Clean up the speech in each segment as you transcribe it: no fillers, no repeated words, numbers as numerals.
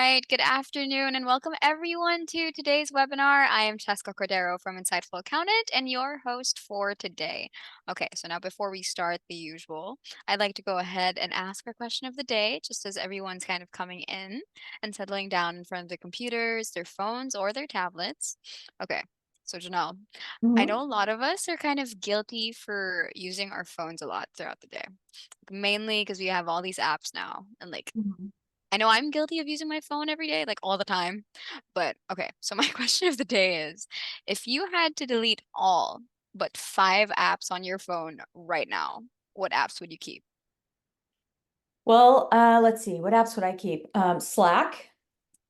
right, good afternoon and welcome everyone to today's webinar. I am Cheska Cordero from Insightful Accountant and your host for today. Okay, so now before we start the usual, I'd like to go ahead and ask our question of the day, just as everyone's kind of coming in and settling down in front of their computers, their phones, or their tablets. Okay, so Janelle, I Mhm, know a lot of us are kind of guilty for using our phones a lot throughout the day, mainly because we have all these apps now and mhm. I know I'm guilty of using my phone every day, like all the time. But okay, so my question of the day is if you had to delete all but 5 apps on your phone right now, what apps would you keep? Well, let's see, what apps would I keep? Slack,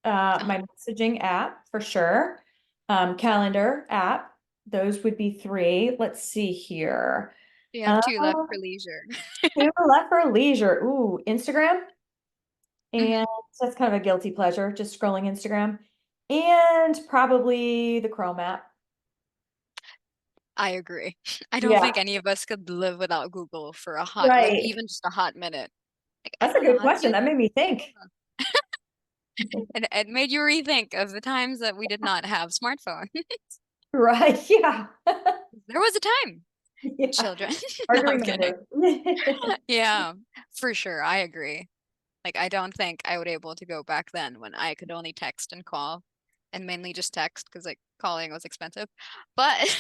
Uh-huh. my messaging app for sure. Calendar app, those would be three. Let's see here. You have Uh, 2 left for leisure. two left for leisure. Ooh, Instagram, Mhm. and that's kind of a guilty pleasure, just scrolling Instagram, and probably the Chrome app. I agree. I don't Yeah, think any of us could live without Google for a hot, like right. even just a hot minute. Like I That's a don't know good how to question. use That made me think. Google. And it made you rethink of the times that we did not have smartphone. Right, yeah. There was a time, Yeah, children. No, hard to I'm kidding. remember. Yeah, for sure. I agree. Like, I don't think I would able to go back then when I could only text and call, and mainly just text because like calling was expensive. But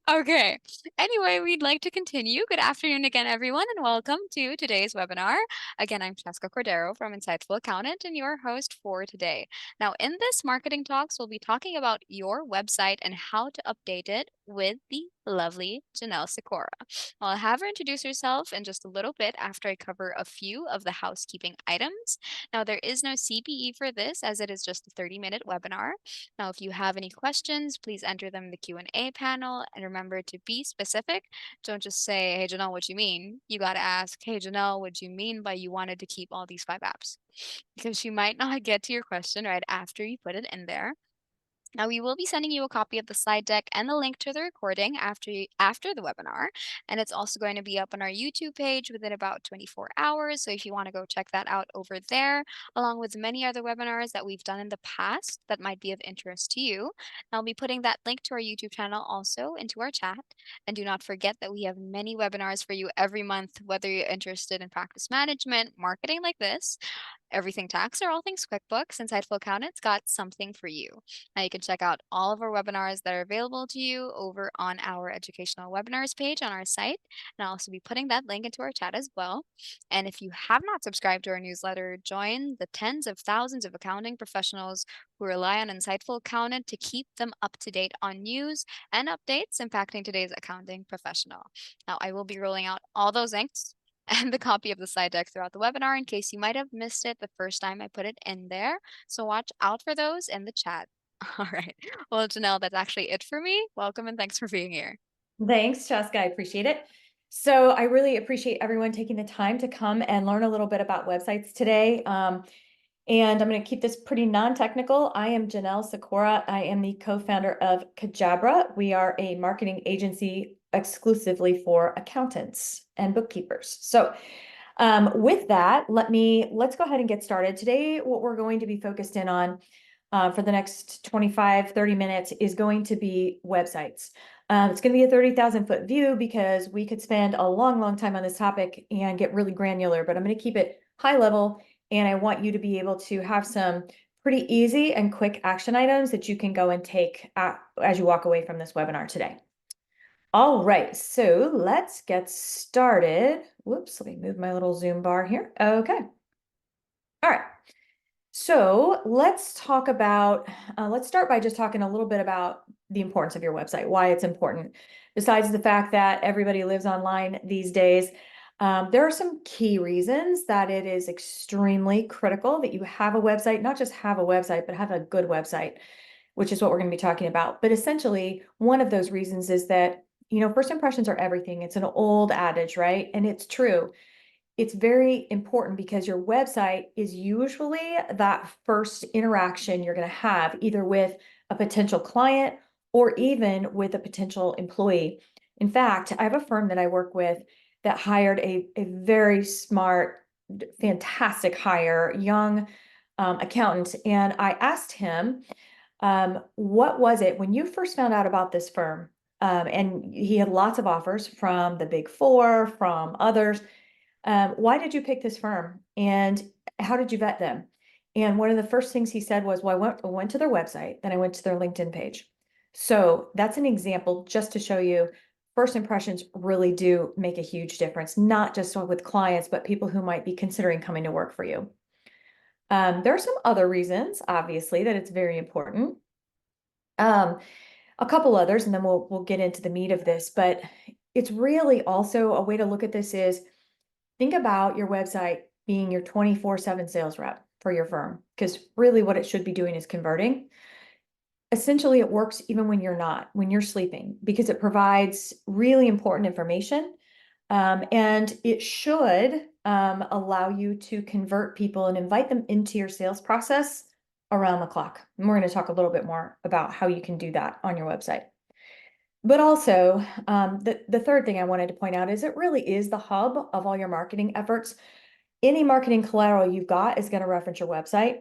okay. Anyway, we'd like to continue. Good afternoon again, everyone, and welcome to today's webinar. Again, I'm Cheska Cordero from Insightful Accountant and your host for today. Now, in this marketing talks, we'll be talking about your website and how to update it with the lovely Janelle Sikora. I'll have her introduce herself in just a little bit after I cover a few of the housekeeping items. Now, there is no CPE for this as it is just a 30-minute webinar. Now, if you have any questions, please enter them in the Q&A panel and remember to be specific. Don't just say, hey, Janelle, what you mean? You got to ask, hey, Janelle, what do you mean by you wanted to keep all these 5 apps? Because she might not get to your question right after you put it in there. Now, we will be sending you a copy of the slide deck and the link to the recording after the webinar. And it's also going to be up on our YouTube page within about 24 hours. So if you want to go check that out over there, along with many other webinars that we've done in the past that might be of interest to you. And I'll be putting that link to our YouTube channel also into our chat. And do not forget that we have many webinars for you every month, whether you're interested in practice management, marketing like this, everything tax, or all things QuickBooks, Insightful Accountant's got something for you. Now you can check out all of our webinars that are available to you over on our educational webinars page on our site. And I'll also be putting that link into our chat as well. And if you have not subscribed to our newsletter, join the tens of thousands of accounting professionals who rely on Insightful Accountant to keep them up to date on news and updates impacting today's accounting professional. Now, I will be rolling out all those links and the copy of the slide deck throughout the webinar in case you might have missed it the first time I put it in there. So watch out for those in the chat. All right. Well, Janelle, that's actually it for me. Welcome and thanks for being here. Thanks, Cheska. I appreciate it. So I really appreciate everyone taking the time to come and learn a little bit about websites today. And I'm going to keep this pretty non-technical. I am Janelle Sikora. I am the co-founder of Kajabra. We are a marketing agency exclusively for accountants and bookkeepers. So with that, let's go ahead and get started. Today, what we're going to be focused in on for the next 25, 30 minutes is going to be websites. It's going to be a 30,000 foot view because we could spend a long, long time on this topic and get really granular, but I'm going to keep it high level. And I want you to be able to have some pretty easy and quick action items that you can go and take as you walk away from this webinar today. All right, so let's get started. Whoops, let me move my little Zoom bar here. Okay. All right. So let's start by just talking a little bit about the importance of your website, why it's important. Besides the fact that everybody lives online these days, there are some key reasons that it is extremely critical that you have a website, not just have a website, but have a good website, which is what we're going to be talking about. But essentially, one of those reasons is that, first impressions are everything. It's an old adage, right? And it's true. It's very important because your website is usually that first interaction you're going to have either with a potential client or even with a potential employee. In fact, I have a firm that I work with that hired a very smart, fantastic hire, young accountant, and I asked him, what was it when you first found out about this firm? And he had lots of offers from the Big Four, from others. Why did you pick this firm? And how did you vet them? And one of the first things he said was, well, I went to their website, then I went to their LinkedIn page. So that's an example just to show you first impressions really do make a huge difference, not just with clients, but people who might be considering coming to work for you. There are some other reasons, obviously, that it's very important. A couple others, and then we'll get into the meat of this, but it's really also a way to look at this is think about your website being your 24/7 sales rep for your firm, because really what it should be doing is converting. Essentially, it works even when you're not, when you're sleeping, because it provides really important information. And it should allow you to convert people and invite them into your sales process around the clock. And we're going to talk a little bit more about how you can do that on your website. But also, the third thing I wanted to point out is it really is the hub of all your marketing efforts. Any marketing collateral you've got is going to reference your website.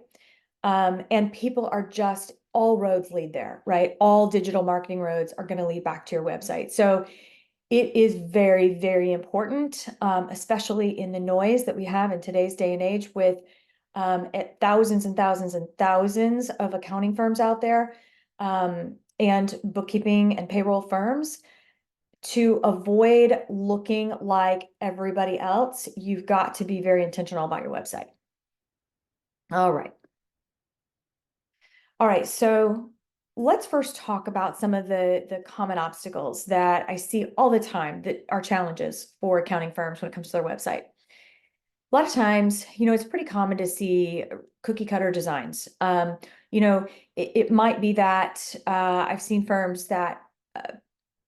And people are just, all roads lead there, right? All digital marketing roads are going to lead back to your website. So it is very, very important, especially in the noise that we have in today's day and age with at thousands and thousands and thousands of accounting firms out there, and bookkeeping and payroll firms. To avoid looking like everybody else, you've got to be very intentional about your website. All right. All right, so let's first talk about some of the common obstacles that I see all the time that are challenges for accounting firms when it comes to their website. A lot of times, it's pretty common to see cookie cutter designs. It might be that I've seen firms that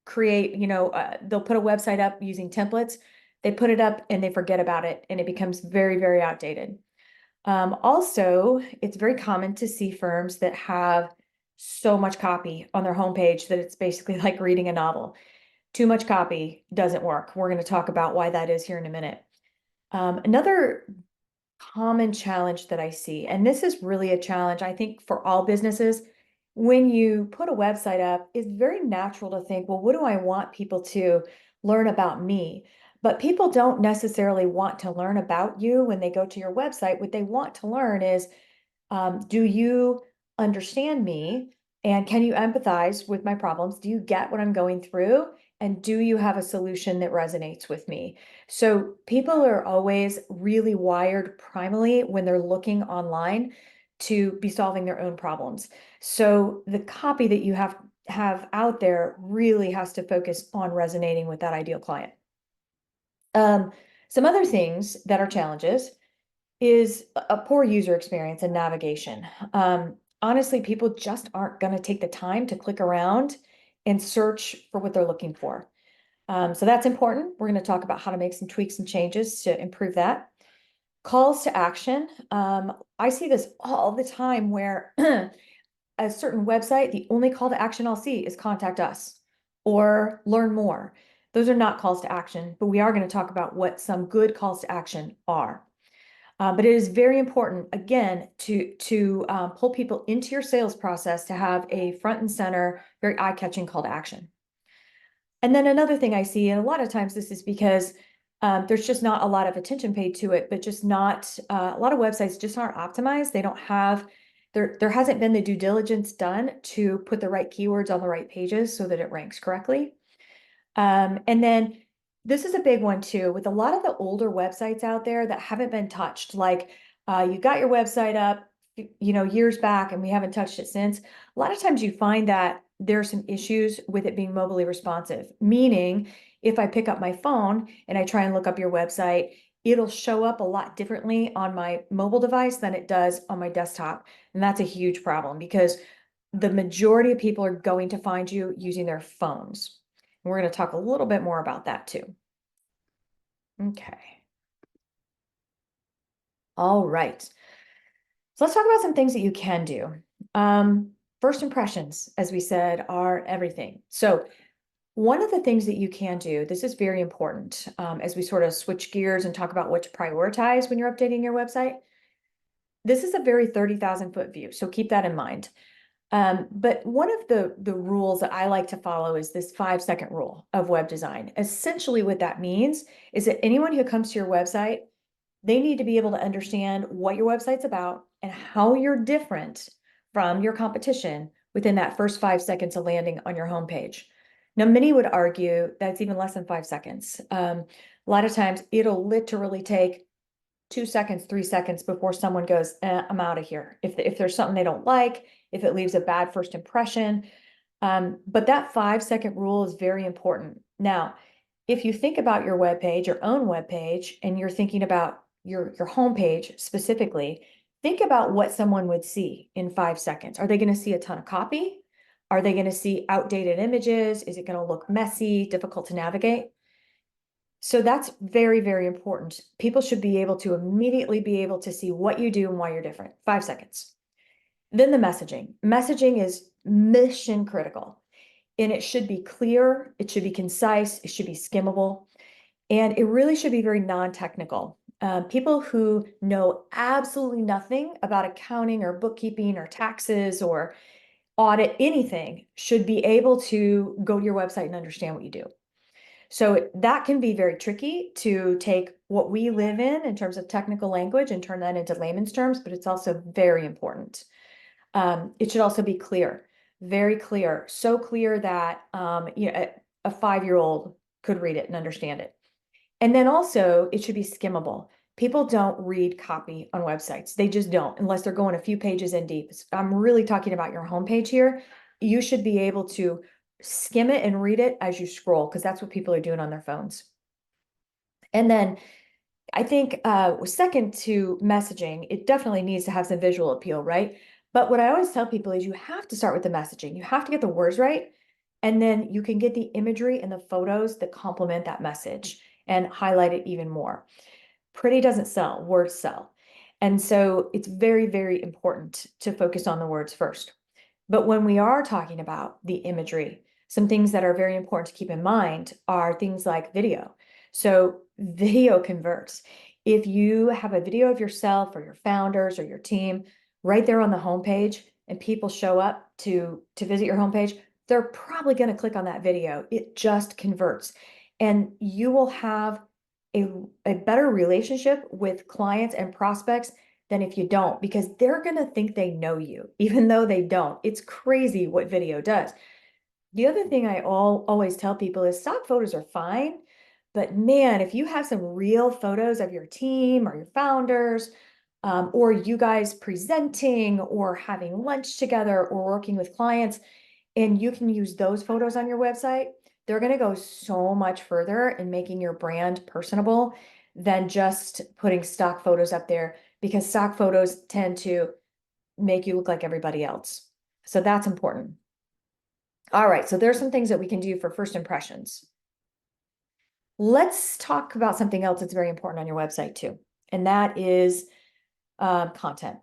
create, they'll put a website up using templates. They put it up and they forget about it, and it becomes very, very outdated. Also, it's very common to see firms that have so much copy on their homepage that it's basically like reading a novel. Too much copy doesn't work. We're going to talk about why that is here in a minute. Another common challenge that I see, and this is really a challenge, I think, for all businesses, when you put a website up, it's very natural to think, well, what do I want people to learn about me? But people don't necessarily want to learn about you when they go to your website. What they want to learn is, do you understand me? And can you empathize with my problems? Do you get what I'm going through? And do you have a solution that resonates with me? So people are always really wired primally when they're looking online to be solving their own problems. So the copy that you have out there really has to focus on resonating with that ideal client. Some other things that are challenges is a poor user experience and navigation. Honestly, people just aren't going to take the time to click around and search for what they're looking for. So that's important. We're going to talk about how to make some tweaks and changes to improve that. Calls to action. I see this all the time where a certain website, the only call to action I'll see is contact us or learn more. Those are not calls to action, but we are going to talk about what some good calls to action are. But it is very important, again, to pull people into your sales process to have a front and center, very eye-catching call to action. And then another thing I see, and a lot of times this is because there's just not a lot of attention paid to it, but just not, a lot of websites just aren't optimized. They don't have, there hasn't been the due diligence done to put the right keywords on the right pages so that it ranks correctly. And then this is a big one too, with a lot of the older websites out there that haven't been touched, like you got your website up, years back and we haven't touched it since. A lot of times you find that there are some issues with it being mobilely responsive, meaning if I pick up my phone and I try and look up your website, it'll show up a lot differently on my mobile device than it does on my desktop. And that's a huge problem because the majority of people are going to find you using their phones. And we're going to talk a little bit more about that too. Okay. All right. So let's talk about some things that you can do. First impressions, as we said, are everything. So one of the things that you can do, this is very important as we sort of switch gears and talk about what to prioritize when you're updating your website. this is a very 30,000 foot view, so keep that in mind. But one of the rules that I like to follow is this 5 second rule of web design. Essentially, what that means is that anyone who comes to your website, they need to be able to understand what your website's about and how you're different from your competition within that first 5 seconds of landing on your homepage. Now, many would argue that's even less than 5 seconds. A lot of times it'll literally take 2 seconds, 3 seconds before someone goes, I'm out of here. If there's something they don't like, if it leaves a bad first impression. But that 5 second rule is very important. Now, if you think about your web page, your own web page, and you're thinking about your homepage specifically, think about what someone would see in 5 seconds. Are they going to see a ton of copy? Are they going to see outdated images? Is it going to look messy, difficult to navigate? So that's very, very important. People should be able to immediately be able to see what you do and why you're different. 5 seconds. Then the messaging. Messaging is mission critical, and it should be clear, it should be concise, it should be skimmable, and it really should be very non-technical. People who know absolutely nothing about accounting or bookkeeping or taxes or audit anything should be able to go to your website and understand what you do. So that can be very tricky to take what we live in terms of technical language and turn that into layman's terms, but it's also very important. It should also be clear, very clear, so clear that a 5-year-old could read it and understand it. And then also it should be skimmable. People don't read copy on websites. They just don't, unless they're going a few pages in deep. I'm really talking about your homepage here. You should be able to skim it and read it as you scroll, because that's what people are doing on their phones. And then I think second to messaging, it definitely needs to have some visual appeal, right? But what I always tell people is you have to start with the messaging. You have to get the words right, and then you can get the imagery and the photos that complement that message and highlight it even more. Pretty doesn't sell, words sell. And so it's very, very important to focus on the words first. But when we are talking about the imagery, some things that are very important to keep in mind are things like video. So video converts. If you have a video of yourself or your founders or your team right there on the homepage and people show up to visit your homepage, they're probably going to click on that video. It just converts. And you will have a better relationship with clients and prospects than if you don't, because they're going to think they know you, even though they don't. It's crazy what video does. The other thing I always tell people is stock photos are fine, but man, if you have some real photos of your team or your founders, or you guys presenting or having lunch together or working with clients, and you can use those photos on your website, they're going to go so much further in making your brand personable than just putting stock photos up there, because stock photos tend to make you look like everybody else. So that's important. All right, so there's some things that we can do for first impressions. Let's talk about something else that's very important on your website too, and that is content.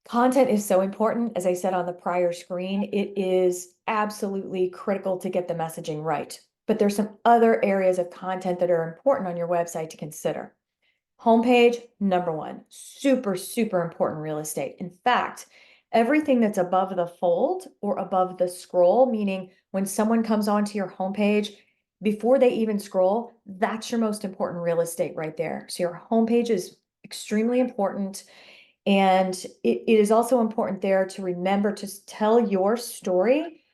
Content is so important. As I said on the prior screen, it is absolutely critical to get the messaging right. But there's some other areas of content that are important on your website to consider. Homepage, number one, super, super important real estate. In fact, everything that's above the fold or above the scroll, meaning when someone comes onto your homepage, before they even scroll, that's your most important real estate right there. So your homepage is extremely important. And it is also important there to remember to tell your story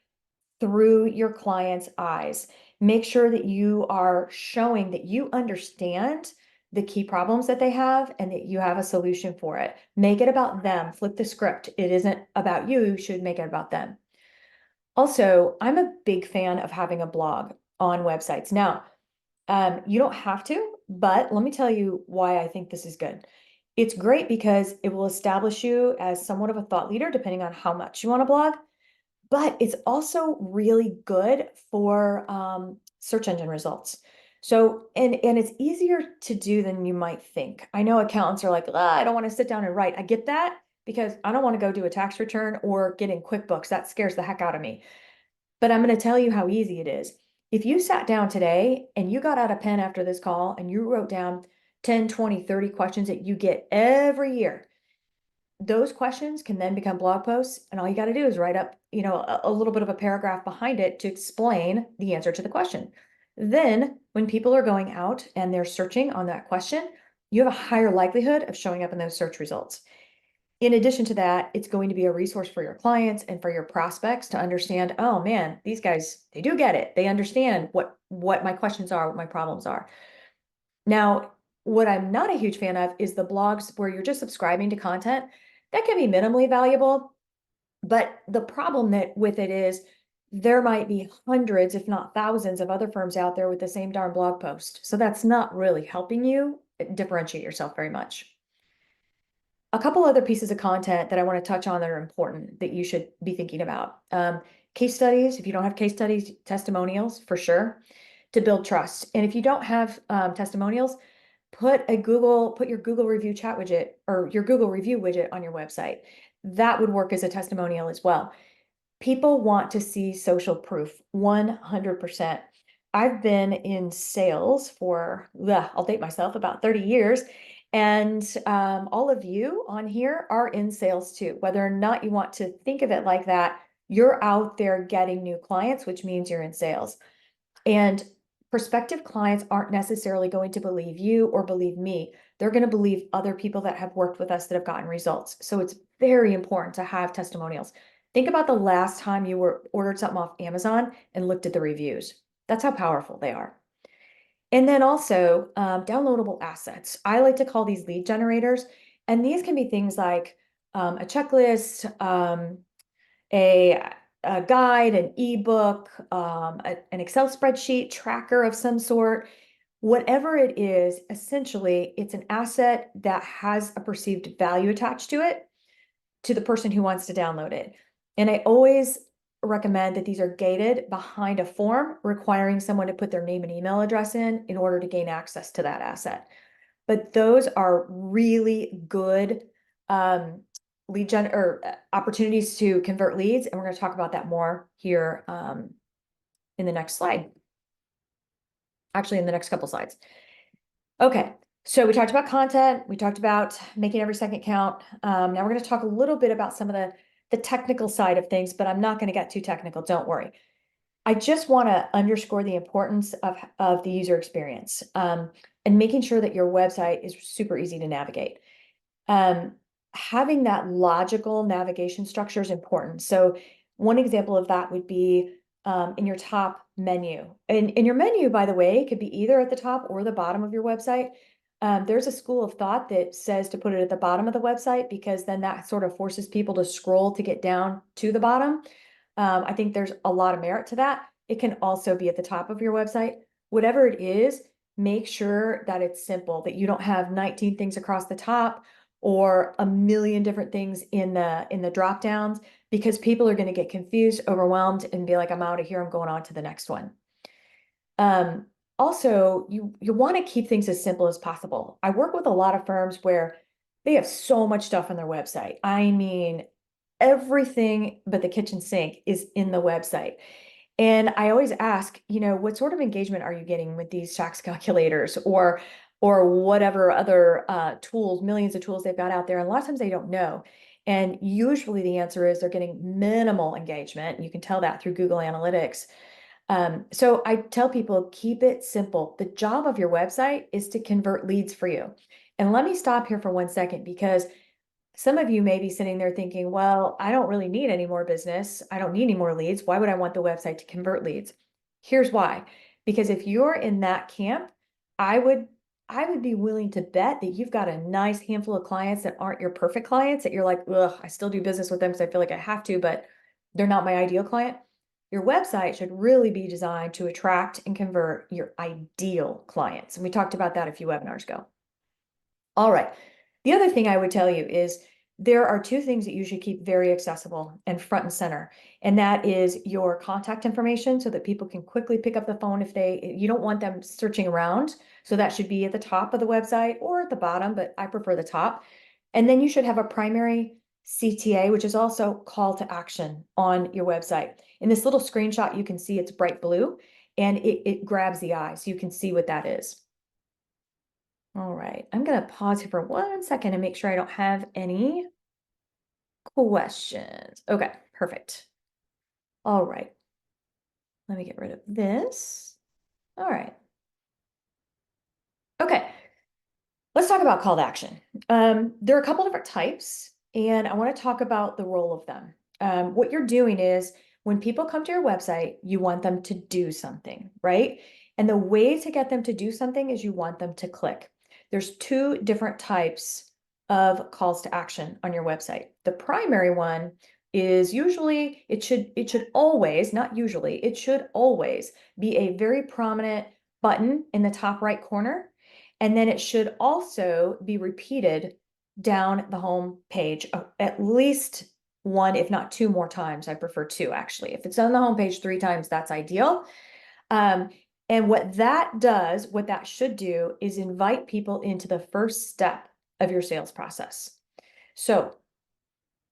through your client's eyes. Make sure that you are showing that you understand the key problems that they have and that you have a solution for it. Make it about them. Flip the script. It isn't about you. You should make it about them. Also, I'm a big fan of having a blog on websites. Now, you don't have to, but let me tell you why I think this is good. It's great because it will establish you as somewhat of a thought leader, depending on how much you want to blog. But it's also really good for search engine results. So, and it's easier to do than you might think. I know accountants are like, I don't want to sit down and write. I get that, because I don't want to go do a tax return or get in QuickBooks. That scares the heck out of me. But I'm going to tell you how easy it is. If you sat down today and you got out a pen after this call and you wrote down 10, 20, 30 questions that you get every year, those questions can then become blog posts, and all you got to do is write up, a little bit of a paragraph behind it to explain the answer to the question. Then when people are going out and they're searching on that question, you have a higher likelihood of showing up in those search results. In addition to that, it's going to be a resource for your clients and for your prospects to understand, oh man, these guys, they do get it. They understand what my questions are, what my problems are. Now, what I'm not a huge fan of is the blogs where you're just subscribing to content. That can be minimally valuable, but the problem that with it is there might be hundreds, if not thousands, of other firms out there with the same darn blog post. So that's not really helping you differentiate yourself very much. A couple other pieces of content that I want to touch on that are important that you should be thinking about. Case studies, if you don't have case studies, testimonials for sure to build trust. And if you don't have testimonials, put your Google review chat widget or your Google review widget on your website. That would work as a testimonial as well. People want to see social proof 100%. I've been in sales for, I'll date myself, about 30 years. And all of you on here are in sales too. Whether or not you want to think of it like that, you're out there getting new clients, which means you're in sales. And prospective clients aren't necessarily going to believe you or believe me. They're going to believe other people that have worked with us that have gotten results. So it's very important to have testimonials. Think about the last time you ordered something off Amazon and looked at the reviews. That's how powerful they are. And then also downloadable assets. I like to call these lead generators. And these can be things like a checklist, a guide, an ebook, an Excel spreadsheet, tracker of some sort. Whatever it is, essentially, it's an asset that has a perceived value attached to it to the person who wants to download it. And I always recommend that these are gated behind a form requiring someone to put their name and email address in order to gain access to that asset. But those are really good lead gen or opportunities to convert leads. And we're going to talk about that more here in the next slide. Actually, in the next couple slides. Okay, so we talked about content. We talked about making every second count. Now we're going to talk a little bit about some of the technical side of things, but I'm not going to get too technical. Don't worry. I just want to underscore the importance of the user experience and making sure that your website is super easy to navigate. Having that logical navigation structure is important. So one example of that would be in your top menu. And your menu, by the way, could be either at the top or the bottom of your website. There's a school of thought that says to put it at the bottom of the website because then that sort of forces people to scroll to get down to the bottom. I think there's a lot of merit to that. It can also be at the top of your website. Whatever it is, make sure that it's simple, that you don't have 19 things across the top or a million different things in the drop downs, because people are going to get confused, overwhelmed, and be like, I'm out of here, I'm going on to the next one. Also, you want to keep things as simple as possible. I work with a lot of firms where they have so much stuff on their website. I mean, everything but the kitchen sink is in the website. And I always ask, what sort of engagement are you getting with these tax calculators or whatever other tools, millions of tools they've got out there? And a lot of times they don't know. And usually the answer is they're getting minimal engagement. You can tell that through Google Analytics. So I tell people, keep it simple. The job of your website is to convert leads for you. And let me stop here for 1 second, because some of you may be sitting there thinking, well, I don't really need any more business. I don't need any more leads. Why would I want the website to convert leads? Here's why. Because if you're in that camp, I would be willing to bet that you've got a nice handful of clients that aren't your perfect clients, that you're like, ugh, I still do business with them because I feel like I have to, but they're not my ideal client. Your website should really be designed to attract and convert your ideal clients. And we talked about that a few webinars ago. All right. The other thing I would tell you is there are two things that you should keep very accessible and front and center. And that is your contact information, so that people can quickly pick up the phone if you don't want them searching around. So that should be at the top of the website or at the bottom, but I prefer the top. And then you should have a primary CTA, which is also call to action on your website. In this little screenshot, you can see it's bright blue and it grabs the eye, so you can see what that is. All right, I'm going to pause here for 1 second and make sure I don't have any questions. Okay, perfect. All right. Let me get rid of this. All right. Okay. Let's talk about call to action. There are a couple different types, and I want to talk about the role of them. What you're doing is when people come to your website, you want them to do something, right? And the way to get them to do something is you want them to click. There's two different types of calls to action on your website. The primary one is usually, it should always, not usually, it should always be a very prominent button in the top right corner, and then it should also be repeated down the home page at least one, if not two more times. I prefer two, actually. If it's on the home page 3 times, that's ideal. Um, and what that does, what that should do, is invite people into the first step of your sales process. So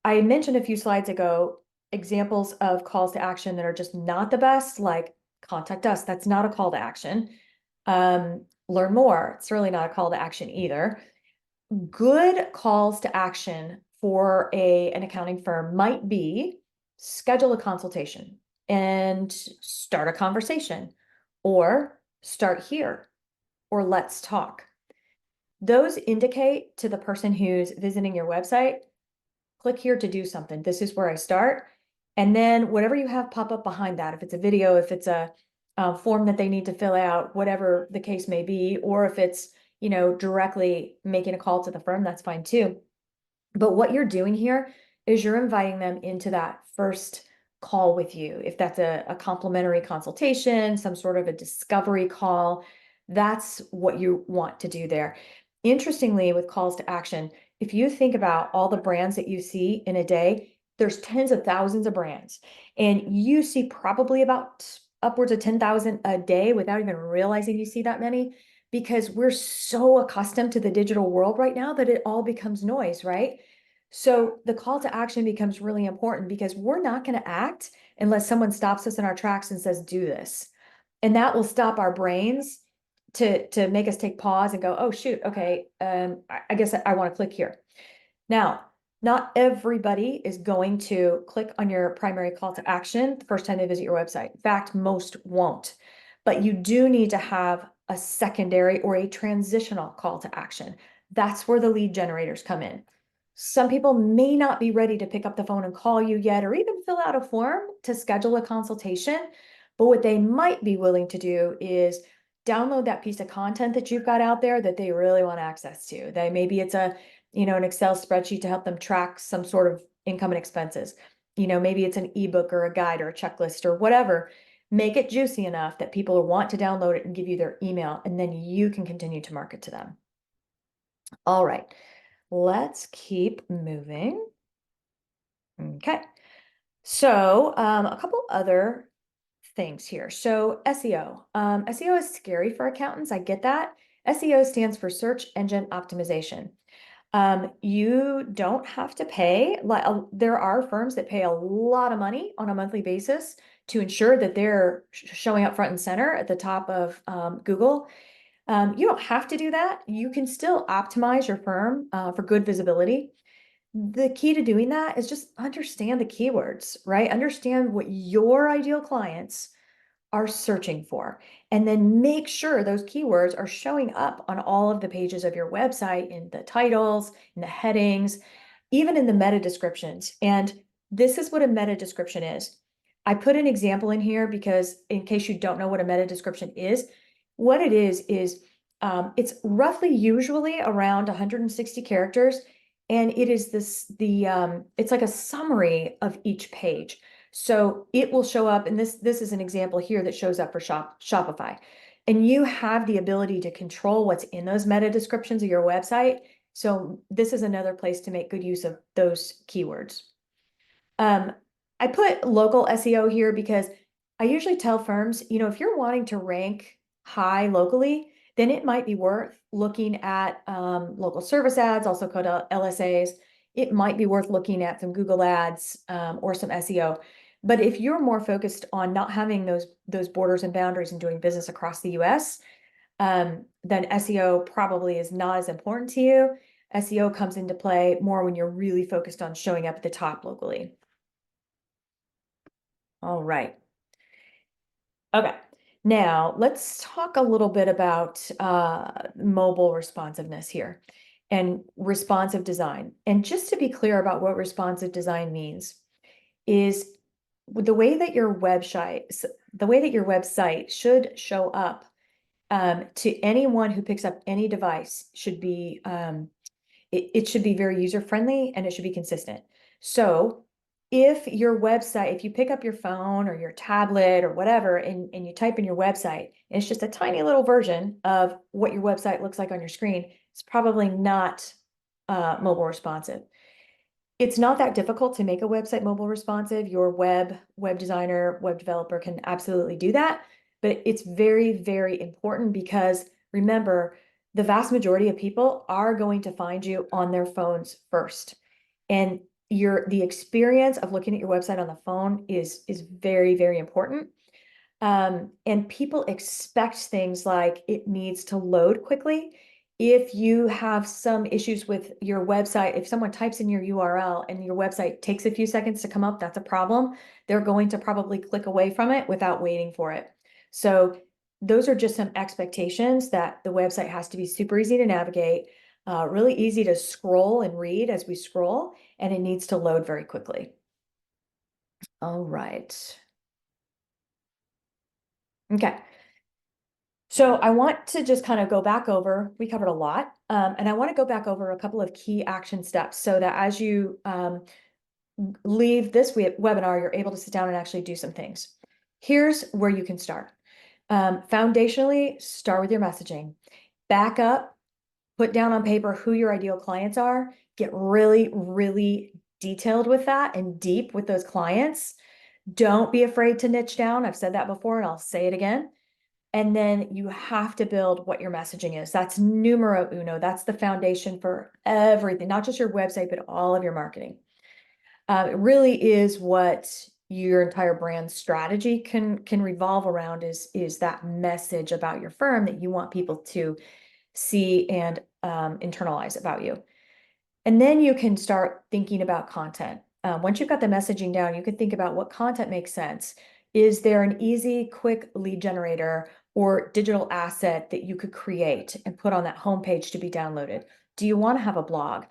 I mentioned a few slides ago examples of calls to action that are just not the best, like contact us. That's not a call to action. Learn more. It's really not a call to action either. Good calls to action for an accounting firm might be schedule a consultation and start a conversation, or start here, or let's talk. Those indicate to the person who's visiting your website, click here to do something. This is where I start. And then whatever you have pop up behind that, if it's a video, if it's a form that they need to fill out, whatever the case may be, or if it's, directly making a call to the firm, that's fine too. But what you're doing here is you're inviting them into that first call with you. If that's a complimentary consultation, some sort of a discovery call, that's what you want to do there. Interestingly, with calls to action, if you think about all the brands that you see in a day, there's tens of thousands of brands, and you see probably about upwards of 10,000 a day without even realizing you see that many, because we're so accustomed to the digital world right now that it all becomes noise, right? So the call to action becomes really important, because we're not going to act unless someone stops us in our tracks and says, do this. And that will stop our brains to make us take pause and go, oh, shoot, okay, I guess I want to click here. Now, not everybody is going to click on your primary call to action the first time they visit your website. In fact, most won't. But you do need to have a secondary or a transitional call to action. That's where the lead generators come in. Some people may not be ready to pick up the phone and call you yet, or even fill out a form to schedule a consultation. But what they might be willing to do is download that piece of content that you've got out there that they really want access to. Maybe it's an Excel spreadsheet to help them track some sort of income and expenses. Maybe it's an ebook or a guide or a checklist or whatever. Make it juicy enough that people want to download it and give you their email, and then you can continue to market to them. All right, let's keep moving. Okay, so a couple other things here. So SEO. SEO is scary for accountants. I get that. SEO stands for search engine optimization. You don't have to pay. There are firms that pay a lot of money on a monthly basis to ensure that they're showing up front and center at the top of Google. You don't have to do that. You can still optimize your firm for good visibility. The key to doing that is just understand the keywords, right? Understand what your ideal clients are searching for, and then make sure those keywords are showing up on all of the pages of your website, in the titles, in the headings, even in the meta descriptions. And this is what a meta description is. I put an example in here because in case you don't know what a meta description is, what it is it's roughly usually around 160 characters, and it is it's like a summary of each page. So it will show up, and this is an example here that shows up for Shopify. And you have the ability to control what's in those meta descriptions of your website. So this is another place to make good use of those keywords. I put local SEO here because I usually tell firms, if you're wanting to rank high locally, then it might be worth looking at local service ads, also called LSAs. It might be worth looking at some Google ads or some SEO. But if you're more focused on not having those borders and boundaries and doing business across the US, then SEO probably is not as important to you. SEO comes into play more when you're really focused on showing up at the top locally. All right. Okay. Now let's talk a little bit about mobile responsiveness here and responsive design. And just to be clear about what responsive design means is the way that your website should show up to anyone who picks up any device should be it should be very user friendly and it should be consistent. So if your website, if you pick up your phone or your tablet or whatever, and you type in your website, and it's just a tiny little version of what your website looks like on your screen, it's probably not mobile responsive. It's not that difficult to make a website mobile responsive. Your web designer, web developer can absolutely do that. But it's very, very important because remember, the vast majority of people are going to find you on their phones first. And the experience of looking at your website on the phone is very, very important. And people expect things like it needs to load quickly. If you have some issues with your website, if someone types in your URL and your website takes a few seconds to come up, that's a problem. They're going to probably click away from it without waiting for it. So those are just some expectations that the website has to be super easy to navigate, really easy to scroll and read as we scroll, and it needs to load very quickly. All right. Okay. So I want to just kind of go back over, we covered a lot, and I want to go back over a couple of key action steps so that as you leave this webinar, you're able to sit down and actually do some things. Here's where you can start. Foundationally, start with your messaging. Back up, put down on paper who your ideal clients are, get really, really detailed with that and deep with those clients. Don't be afraid to niche down. I've said that before and I'll say it again. And then you have to build what your messaging is. That's numero uno. That's the foundation for everything, not just your website, but all of your marketing. It really is what your entire brand strategy can revolve around is that message about your firm that you want people to see and internalize about you. And then you can start thinking about content. Once you've got the messaging down, you can think about what content makes sense. Is there an easy, quick lead generator or digital asset that you could create and put on that homepage to be downloaded? Do you want to have a blog?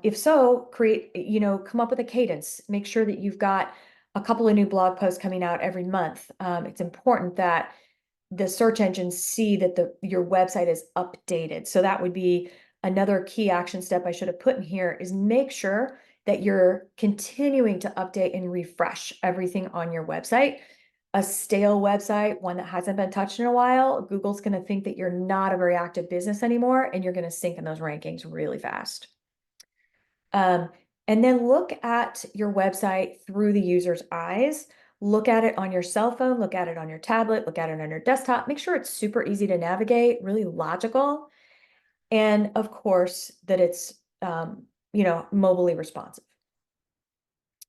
If so, come up with a cadence. Make sure that you've got a couple of new blog posts coming out every month. It's important that the search engines see that your website is updated. So that would be another key action step I should have put in here is make sure that you're continuing to update and refresh everything on your website. A stale website, one that hasn't been touched in a while, Google's going to think that you're not a very active business anymore, and you're going to sink in those rankings really fast. And then look at your website through the user's eyes. Look at it on your cell phone, look at it on your tablet, look at it on your desktop. Make sure it's super easy to navigate, really logical. And of course, that it's, mobilely responsive.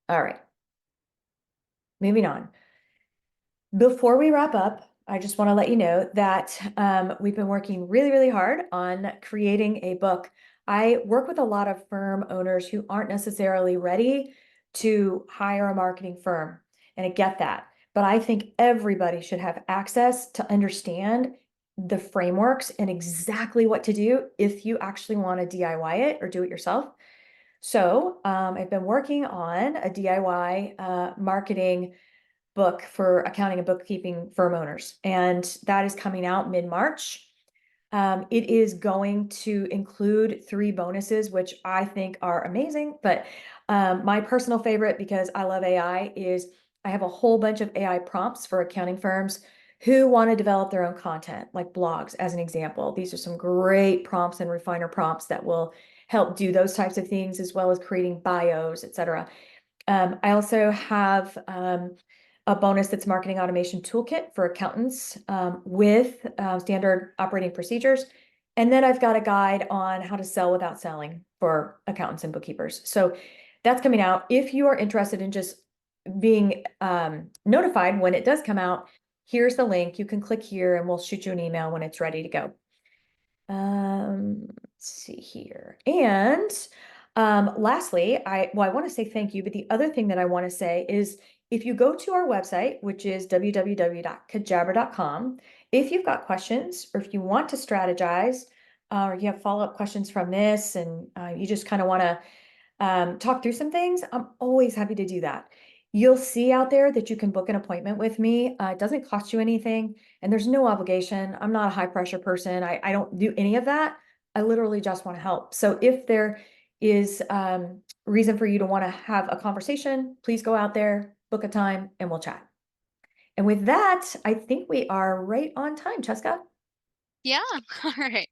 All right. Moving on. Before we wrap up, I just want to let you know that we've been working really, really hard on creating a book. I work with a lot of firm owners who aren't necessarily ready to hire a marketing firm, and I get that. But I think everybody should have access to understand the frameworks and exactly what to do if you actually want to DIY it or do it yourself. So I've been working on a DIY marketing book for accounting and bookkeeping firm owners, and that is coming out mid-March. It is going to include 3 bonuses, which I think are amazing, but my personal favorite, because I love AI, is I have a whole bunch of AI prompts for accounting firms who want to develop their own content, like blogs, as an example. These are some great prompts and refiner prompts that will help do those types of things, as well as creating bios, etc. I also have a bonus that's marketing automation toolkit for accountants with standard operating procedures. And then I've got a guide on how to sell without selling for accountants and bookkeepers. So that's coming out. If you are interested in just being notified when it does come out, here's the link. You can click here and we'll shoot you an email when it's ready to go. see here. And lastly, I want to say thank you. But the other thing that I want to say is if you go to our website, which is www.kajabra.com, if you've got questions or if you want to strategize, or you have follow-up questions from this and you just kind of want to talk through some things, I'm always happy to do that. You'll see out there that you can book an appointment with me. It doesn't cost you anything and there's no obligation. I'm not a high pressure person. I don't do any of that. I literally just want to help. So if there is reason for you to want to have a conversation, please go out there, book a time, and we'll chat. And with that, I think we are right on time, Cheska. Yeah. All right.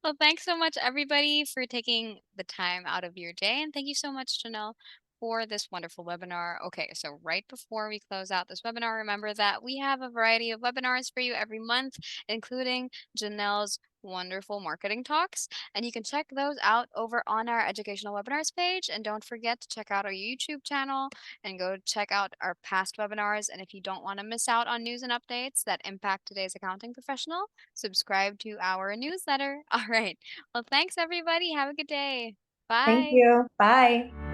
Well, thanks so much, everybody, for taking the time out of your day. And thank you so much, Janelle, for this wonderful webinar. Okay, so right before we close out this webinar, remember that we have a variety of webinars for you every month, including Janelle's wonderful marketing talks. And you can check those out over on our educational webinars page. And don't forget to check out our YouTube channel and go check out our past webinars. And if you don't want to miss out on news and updates that impact today's accounting professional, subscribe to our newsletter. All right. Well, thanks everybody. Have a good day. Thank Bye. you. Bye.